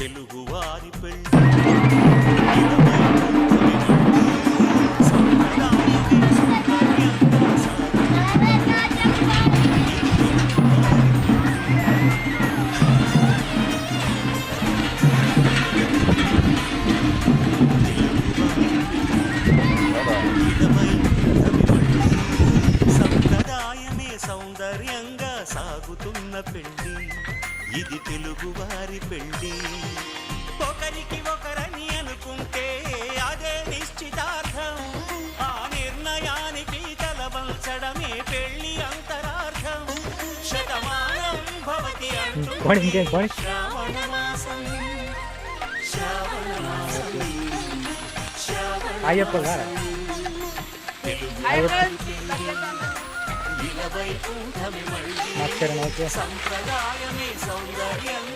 తెలుగువారి పెళ్ళి సంప్రదాయమే సౌందర్యంగా సంప్రదాయమే సౌందర్యంగా సాగుతున్న పెళ్ళి ఇది తెలుగువారి పెళ్ళి ఒకరికి ఒకరని అనుకుంటే అదే నిశ్చితార్థం ఆ నిర్ణయానికి తలవంచడమే పెళ్ళి అంతరార్థం శతమానం భవతి అంటూ శ్రావణమాసం శ్రావణమాసం సంప్రదాయమే సౌందర్యం